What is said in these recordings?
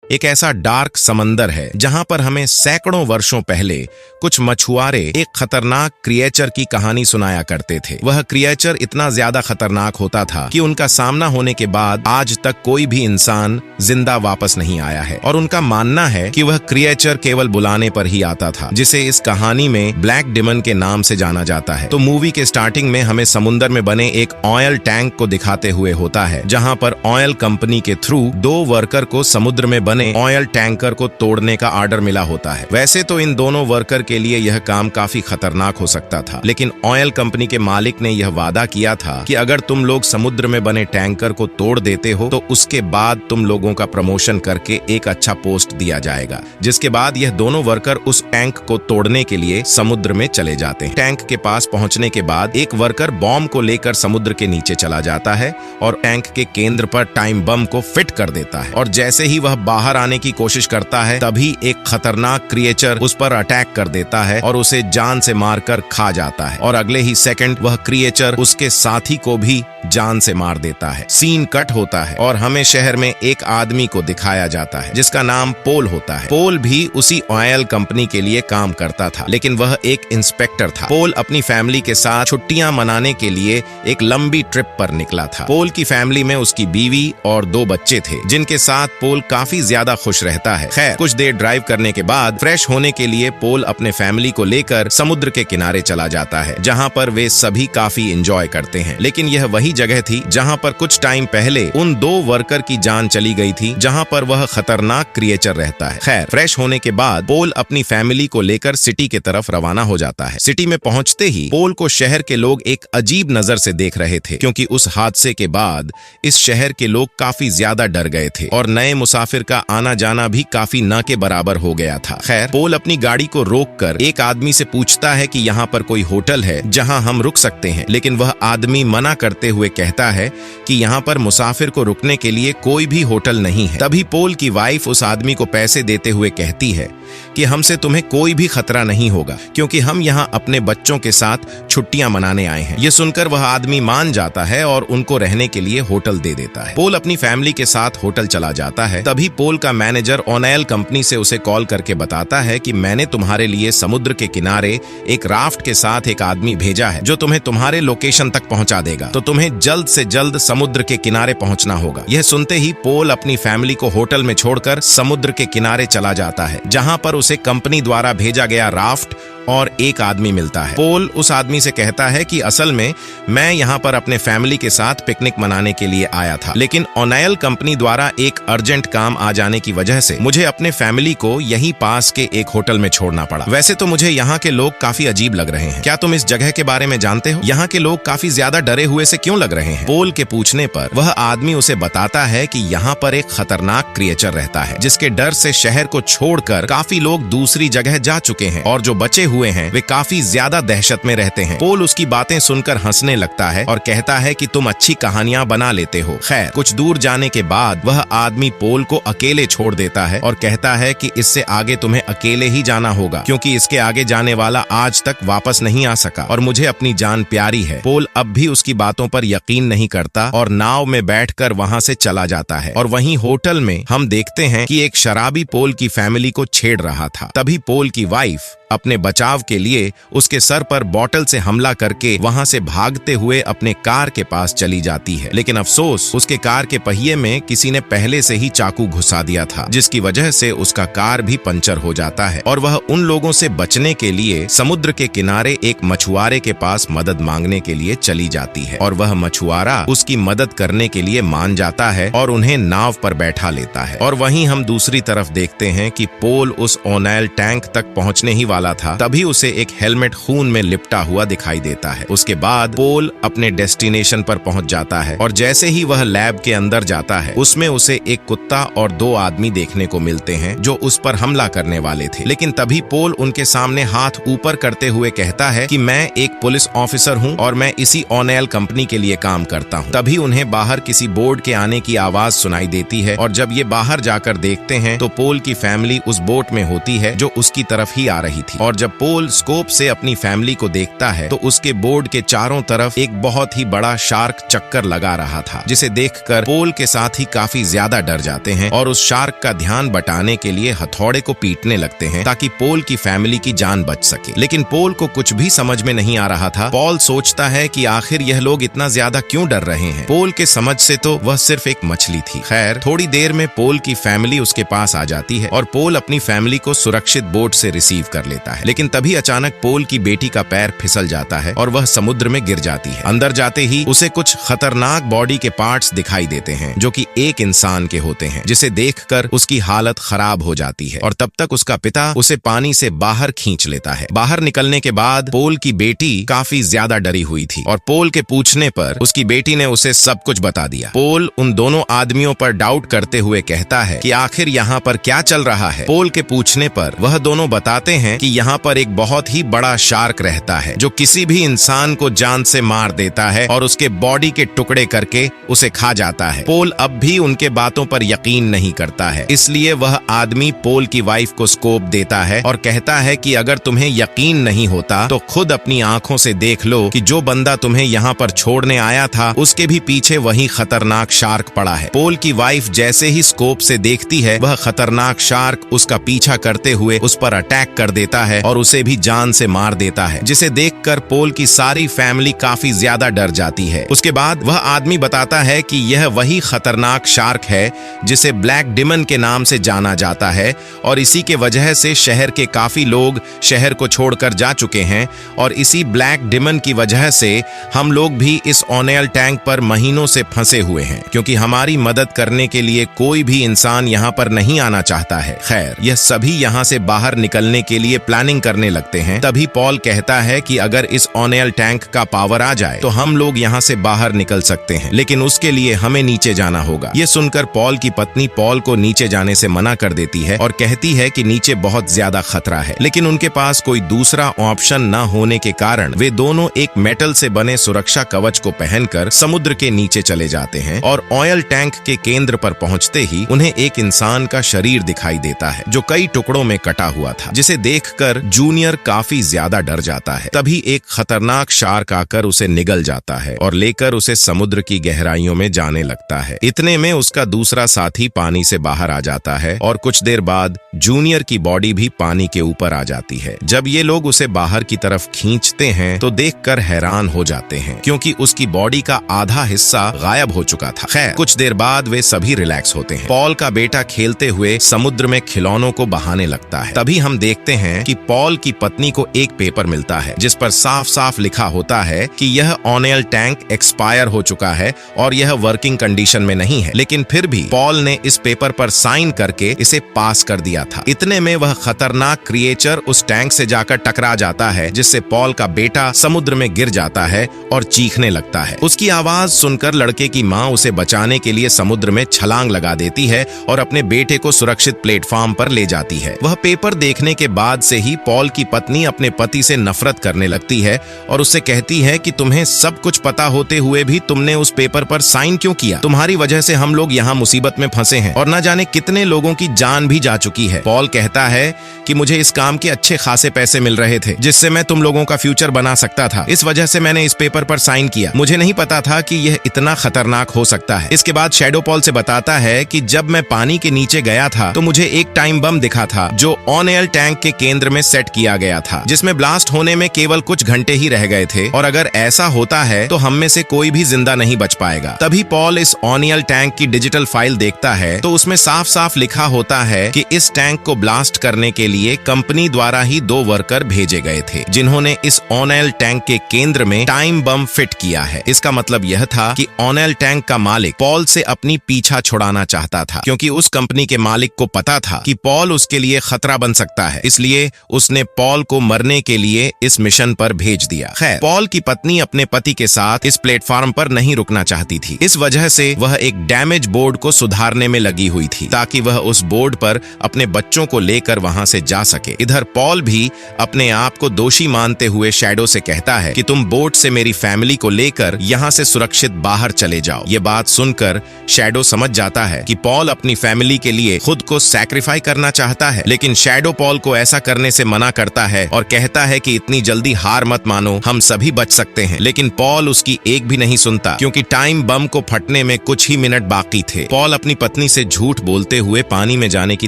एक ऐसा डार्क समंदर है जहां पर हमें सैकड़ों वर्षों पहले कुछ मछुआरे एक खतरनाक क्रिएचर की कहानी सुनाया करते थे। वह क्रिएचर इतना ज्यादा खतरनाक होता था कि उनका सामना होने के बाद आज तक कोई भी इंसान जिंदा वापस नहीं आया है, और उनका मानना है कि वह क्रिएचर केवल बुलाने पर ही आता था, जिसे इस कहानी में ब्लैक डिमन के नाम से जाना जाता है। तो मूवी के स्टार्टिंग में हमें समुद्र में बने एक ऑयल टैंक को दिखाते हुए होता है, जहां पर ऑयल कंपनी के थ्रू 2 वर्कर को समुद्र में बने ऑयल टैंकर को तोड़ने का ऑर्डर मिला होता है। वैसे तो इन दोनों वर्कर के लिए यह काम काफी खतरनाक हो सकता था, लेकिन ऑयल कंपनी के मालिक ने यह वादा किया था कि अगर तुम लोग समुद्र में बने टैंकर को तोड़ देते हो तो उसके बाद तुम लोगों का प्रमोशन करके एक अच्छा पोस्ट दिया जाएगा। जिसके बाद यह दोनों वर्कर उस टैंक को तोड़ने के लिए समुद्र में चले जाते हैं। टैंक के पास पहुंचने के बाद एक वर्कर बॉम्ब को लेकर समुद्र के नीचे चला जाता है और टैंक के केंद्र पर टाइम बम को फिट कर देता है, और जैसे ही वह बाहर आने की कोशिश करता है तभी एक खतरनाक क्रिएचर उस पर अटैक कर देता है और उसे जान से मारकर खा जाता है, और अगले ही सेकंड वह क्रिएचर उसके साथी को भी जान से मार देता है। सीन कट होता है और हमें शहर में एक आदमी को दिखाया जाता है जिसका नाम पोल होता है। पोल भी उसी ऑयल कंपनी के लिए काम करता था, लेकिन वह एक इंस्पेक्टर था। पोल अपनी फैमिली के साथ छुट्टियां मनाने के लिए एक लंबी ट्रिप पर निकला था। पोल की फैमिली में उसकी बीवी और 2 बच्चे थे, जिनके साथ पोल काफी ज्यादा खुश रहता है। खैर, कुछ देर ड्राइव करने के बाद फ्रेश होने के लिए पोल अपने फैमिली को लेकर समुद्र के किनारे चला जाता है, जहां पर वे सभी काफी एंजॉय करते हैं। लेकिन यह वही जगह थी जहां पर कुछ टाइम पहले उन 2 वर्कर की जान चली गई थी, जहां पर वह खतरनाक क्रिएचर रहता है। खैर, फ्रेश होने के बाद पोल अपनी फैमिली को लेकर सिटी की तरफ रवाना हो जाता है। सिटी में पहुंचते ही पोल को शहर के लोग एक अजीब नजर से देख रहे थे, क्योंकि उस हादसे के बाद इस शहर के लोग काफी ज्यादा डर गए थे और नए मुसाफिर का आना जाना भी काफी न के बराबर हो गया था। खैर, पोल अपनी गाड़ी को रोककर एक आदमी से पूछता है कि यहाँ पर कोई होटल है जहाँ हम रुक सकते हैं, लेकिन वह आदमी मना करते हुए कहता है कि यहाँ पर मुसाफिर को रुकने के लिए कोई भी होटल नहीं है। तभी पोल की वाइफ उस आदमी को पैसे देते हुए कहती है कि हमसे तुम्हें कोई भी खतरा नहीं होगा, क्योंकि हम यहाँ अपने बच्चों के साथ छुट्टियां मनाने आए हैं। ये सुनकर वह आदमी मान जाता है और उनको रहने के लिए होटल दे देता है। पोल अपनी फैमिली के साथ होटल चला जाता है। तभी पोल का मैनेजर ऑयल कंपनी से उसे कॉल करके बताता है कि मैंने तुम्हारे लिए समुद्र के किनारे एक राफ्ट के साथ एक आदमी भेजा है जो तुम्हें तुम्हारे लोकेशन तक पहुंचा देगा, तो तुम्हें जल्द से जल्द समुद्र के किनारे पहुंचना होगा। यह सुनते ही पोल अपनी फैमिली को होटल में छोड़कर समुद्र के किनारे चला जाता है, जहां पर उसे कंपनी द्वारा भेजा गया राफ्ट और एक आदमी मिलता है। पोल उस आदमी से कहता है कि असल में मैं यहाँ पर अपने फैमिली के साथ पिकनिक मनाने के लिए आया था, लेकिन ऑयल कंपनी द्वारा एक अर्जेंट काम आ जाने की वजह से मुझे अपने फैमिली को यहीं पास के एक होटल में छोड़ना पड़ा। वैसे तो मुझे यहाँ के लोग काफी अजीब लग रहे हैं, क्या तुम इस जगह के बारे में जानते हो? यहाँ के लोग काफी ज्यादा डरे हुए से क्यों लग रहे हैं? पोल के पूछने पर वह आदमी उसे बताता है कि यहाँ पर एक खतरनाक क्रिएचर रहता है, जिसके डर से शहर को छोड़कर काफी लोग दूसरी जगह जा चुके हैं, और जो बचे हुए हैं वे काफी ज्यादा दहशत में रहते हैं। पोल उसकी बातें सुनकर हंसने लगता है और कहता है कि तुम अच्छी कहानियां बना लेते हो। खैर, कुछ दूर जाने के बाद वह आदमी पोल को अकेले छोड़ देता है और कहता है कि इससे आगे तुम्हें अकेले ही जाना होगा, क्योंकि इसके आगे जाने वाला आज तक वापस नहीं आ सका और मुझे अपनी जान प्यारी है। पोल अब भी उसकी बातों पर यकीन नहीं करता और नाव में बैठकर वहां से चला जाता है। और वहीं होटल में हम देखते हैं कि एक शराबी पोल की फैमिली को छेड़ रहा था। तभी पोल की वाइफ अपने बचाव के लिए उसके सर पर बॉटल से हमला करके वहां से भागते हुए अपने कार के पास चली जाती है, लेकिन अफसोस उसके कार के पहिए में किसी ने पहले से ही चाकू घुसा दिया था, जिसकी वजह से उसका कार भी पंचर हो जाता है और वह उन लोगों से बचने के लिए समुद्र के किनारे एक मछुआरे के पास मदद मांगने के लिए चली जाती है, और वह मछुआरा उसकी मदद करने के लिए मान जाता है और उन्हें नाव पर बैठा लेता है। और वहीं हम दूसरी तरफ देखते हैं कि पोल उस ऑयल टैंक तक पहुंचने ही वाला था, तभी उसे एक हेलमेट खून में लिपटा हुआ दिखाई देता है। उसके बाद पोल अपने डेस्टिनेशन पर पहुंच जाता है और जैसे ही वह लैब के अंदर जाता है उसमें उसे एक कुत्ता और 2 आदमी देखने को मिलते हैं जो उस पर हमला करने वाले थे। लेकिन तभी पोल उनके सामने हाथ ऊपर करते हुए कहता है कि मैं एक पुलिस ऑफिसर हूं और मैं इसी ऑयल कंपनी के लिए काम करता हूं। तभी उन्हें बाहर किसी बोट के आने की आवाज सुनाई देती है और जब ये बाहर जाकर देखते हैं तो पोल की फैमिली उस बोट में होती है जो उसकी तरफ ही आ रही थी। और जब पोल स्कोप से अपनी फैमिली को देखता है तो उसके बोर्ड के चारों तरफ एक बहुत ही बड़ा शार्क चक्कर लगा रहा था, जिसे देखकर पोल के साथ ही काफी ज्यादा डर जाते हैं और उस शार्क का ध्यान बटाने के लिए हथौड़े को पीटने लगते हैं ताकि पोल की फैमिली की जान बच सके। लेकिन पोल को कुछ भी समझ में नहीं आ रहा था। पॉल सोचता है कि आखिर यह लोग इतना ज्यादा क्यों डर रहे हैं। पोल के समझ से तो वह सिर्फ एक मछली थी। खैर, थोड़ी देर में पोल की फैमिली उसके पास आ जाती है और पोल अपनी फैमिली को सुरक्षित बोट से रिसीव कर लेता है। लेकिन तभी अचानक पोल की बेटी का पैर फिसल जाता है और वह समुद्र में गिर जाती है। अंदर जाते ही उसे कुछ खतरनाक बॉडी के पार्ट्स दिखाई देते हैं जो कि एक इंसान के होते हैं, जिसे देखकर उसकी हालत खराब हो जाती है और तब तक उसका पिता उसे पानी से बाहर खींच लेता है। बाहर निकलने के बाद पोल की बेटी काफी ज्यादा डरी हुई थी और पोल के पूछने पर उसकी बेटी ने उसे सब कुछ बता दिया। पोल उन दोनों आदमियों पर डाउट करते हुए कहता है कि आखिर यहाँ पर क्या चल रहा है। पोल के पूछने पर वह दोनों बताते हैं कि यहाँ पर एक बहुत ही बड़ा शार्क रहता है जो किसी भी इंसान को जान से मार देता है और उसके बॉडी के टुकड़े करके उसे खा जाता है। पोल अब भी उनके बातों पर यकीन नहीं करता है, इसलिए वह आदमी पोल की वाइफ को स्कोप देता है और कहता है कि अगर तुम्हें यकीन नहीं होता तो खुद अपनी आंखों से देख लो कि जो बंदा तुम्हें यहाँ पर छोड़ने आया था उसके भी पीछे वही खतरनाक शार्क पड़ा है। पोल की वाइफ जैसे ही स्कोप से देखती है वह खतरनाक शार्क उसका पीछा करते हुए उस पर अटैक कर देता है और उसे भी जान से मार देता है, जिसे देखकर पोल की सारी फैमिली काफी ज्यादा डर जाती है। उसके बाद वह आदमी बताता है कि यह वही खतरनाक शार्क है जिसे ब्लैक डिमन के नाम से जाना जाता है और इसी के वजह से शहर के काफी लोग शहर को छोड़कर जा चुके हैं और इसी ब्लैक डिमन की वजह से हम लोग भी इस ओनेल टैंक पर महीनों से फंसे हुए हैं, क्योंकि हमारी मदद करने के लिए कोई भी इंसान यहाँ पर नहीं आना चाहता है। खैर, यह सभी यहाँ से बाहर निकलने के लिए प्लानिंग करने लगते हैं। तभी पॉल कहता है कि अगर इस ओनेल टैंक का पावर आ जाए तो हम लोग यहाँ से बाहर निकल सकते हैं, लेकिन उसके लिए हमें नीचे जाना होगा। ये सुनकर पॉल की पत्नी पॉल को नीचे जाने से मना कर देती है और कहती है कि नीचे बहुत ज्यादा खतरा है, लेकिन उनके पास कोई दूसरा ऑप्शन न होने के कारण वे दोनों एक मेटल से बने सुरक्षा कवच को पहनकर समुद्र के नीचे चले जाते हैं और ऑयल टैंक के केंद्र पर पहुंचते ही उन्हें एक इंसान का शरीर दिखाई देता है जो कई टुकड़ों में कटा हुआ था, जिसे देखकर जूनियर काफी ज्यादा डर जाता है। तभी एक खतरनाक शार्क आकर उसे निगल जाता है और लेकर उसे समुद्र की गहराइयों में जाने लगता है। इतने में उसका दूसरा साथी पानी से बाहर आ जाता है और कुछ देर बाद जूनियर की बॉडी भी पानी के ऊपर आ जाती है। जब ये लोग उसे बाहर की तरफ खींचते हैं तो देखकर हैरान हो जाते हैं, क्योंकि उसकी बॉडी का आधा हिस्सा गायब हो चुका था। खैर, कुछ देर बाद वे सभी रिलैक्स होते हैं। पॉल का बेटा खेलते हुए समुद्र में खिलौनों को बहाने लगता है। तभी हम देखते हैं कि पॉल की पत्नी को एक पेपर मिलता है जिस पर साफ साफ लिखा होता है कि यह ओनेल टैंक एक्सपायर हो चुका है और यह वर्किंग कंडीशन में नहीं है, लेकिन फिर भी पॉल ने इस पेपर पर साइन करके इसे पास कर दिया था। इतने में वह खतरनाक क्रिएचर उस टैंक से जाकर टकरा जाता है, जिससे पॉल का बेटा समुद्र में गिर जाता है और चीखने लगता है। उसकी आवाज सुनकर लड़के की माँ उसे बचाने के लिए समुद्र में छलांग लगा देती है और अपने बेटे को सुरक्षित प्लेटफॉर्म पर ले जाती है। वह पेपर देखने के बाद से ही पॉल की पत्नी अपने पति से नफरत करने लगती है और उससे कहती है कि तुम्हें सब कुछ पता होते हुए भी तुमने उस पेपर पर साइन क्यों किया? तुम्हारी वजह से हम लोग यहाँ मुसीबत में फंसे हैं और न जाने कितने लोगों की जान भी जा चुकी है। पॉल कहता है कि मुझे इस काम के अच्छे खासे पैसे मिल रहे थे जिससे मैं तुम लोगों का फ्यूचर बना सकता था, इस वजह से मैंने इस पेपर पर साइन किया। मुझे नहीं पता था कि यह इतना खतरनाक हो सकता है। इसके बाद शैडो पॉल से बताता है कि जब मैं पानी के नीचे गया था तो मुझे एक टाइम बम दिखा था जो ओनेल टैंक के केंद्र में सेट किया गया था, जिसमें ब्लास्ट होने में केवल कुछ घंटे ही रह गए थे और अगर ऐसा होता है तो हम में से कोई भी जिंदा नहीं बच पाएगा। तभी पॉल इस ओनेल टैंक की डिजिटल फाइल देखता है तो उसमें साफ साफ लिखा होता है कि इस टैंक को ब्लास्ट करने के लिए कंपनी द्वारा ही 2 वर्कर भेजे गए थे जिन्होंने इस ओनेल टैंक के केंद्र में टाइम बम फिट किया है। इसका मतलब यह था कि ओनेल टैंक का मालिक पॉल से अपनी पीछा छुड़ाना चाहता था, क्योंकि उस कंपनी के मालिक को पता था कि पॉल उसके लिए खतरा बन सकता है, इसलिए उसने पॉल को मरने के लिए इस मिशन पर भेज दिया। खैर, पॉल की पत्नी अपने पति के साथ इस प्लेटफॉर्म पर नहीं रुकना चाहती थी। इस वजह से वह एक डैमेज बोर्ड को सुधारने में लगी हुई थी ताकि वह उस बोर्ड पर अपने बच्चों को लेकर वहां से जा सके। इधर पॉल भी अपने आप को दोषी मानते हुए शैडो से कहता है कि तुम बोट से मेरी फैमिली को लेकर यहाँ से सुरक्षित बाहर चले जाओ। ये बात सुनकर शैडो समझ जाता है कि पॉल अपनी फैमिली के लिए खुद को सैक्रिफाई करना चाहता है, लेकिन शैडो पॉल को ऐसा करने से मना करता है और कहता है कि इतनी जल्दी हार मत मानो, हम सभी बच सकते हैं। लेकिन पॉल उसकी एक भी नहीं सुनता, क्योंकि टाइम बम को फटने में कुछ ही मिनट बाकी थे। पॉल अपनी पत्नी से झूठ बोलते हुए पानी में जाने की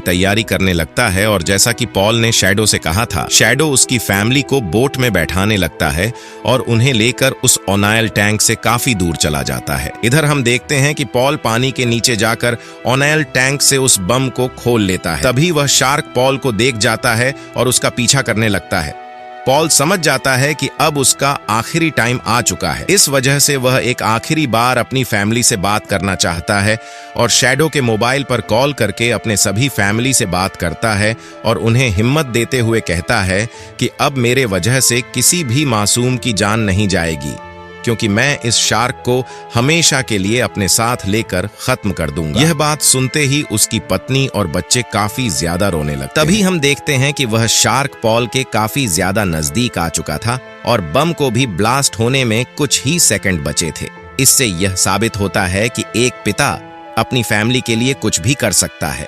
तैयारी करने लगता है और जैसा कि पॉल ने शैडो से कहा था, शैडो उसकी फैमिली को बोट में बैठाने लगता है और उन्हें लेकर उस ओनाइल टैंक से काफी दूर चला जाता है। इधर हम देखते हैं कि पॉल पानी के नीचे जाकर ओनाइल टैंक से उस बम को खोल लेता है। तभी वह शार्क पॉल को देख जाता है और उसका पीछा करने लगता है। पॉल समझ जाता है कि अब उसका आखिरी टाइम आ चुका है। इस वजह से वह एक आखिरी बार अपनी फैमिली से बात करना चाहता है और शैडो के मोबाइल पर कॉल करके अपने सभी फैमिली से बात करता है और उन्हें हिम्मत देते हुए कहता है कि अब मेरे वजह से किसी भी मासूम की जान नहीं जाएगी, क्योंकि मैं इस शार्क को हमेशा के लिए अपने साथ लेकर खत्म कर दूंगा। यह बात सुनते ही उसकी पत्नी और बच्चे काफी ज्यादा रोने लगते हैं। तभी हम देखते हैं कि वह शार्क पॉल के काफी ज्यादा नजदीक आ चुका था और बम को भी ब्लास्ट होने में कुछ ही सेकंड बचे थे। इससे यह साबित होता है कि एक पिता अपनी फैमिली के लिए कुछ भी कर सकता है।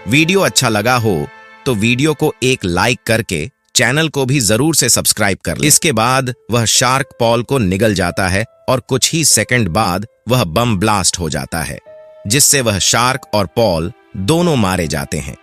वीडियो अच्छा लगा हो तो वीडियो को एक लाइक करके चैनल को भी जरूर से सब्सक्राइब कर लें। इसके बाद वह शार्क पॉल को निगल जाता है और कुछ ही सेकंड बाद वह बम ब्लास्ट हो जाता है, जिससे वह शार्क और पॉल दोनों मारे जाते हैं।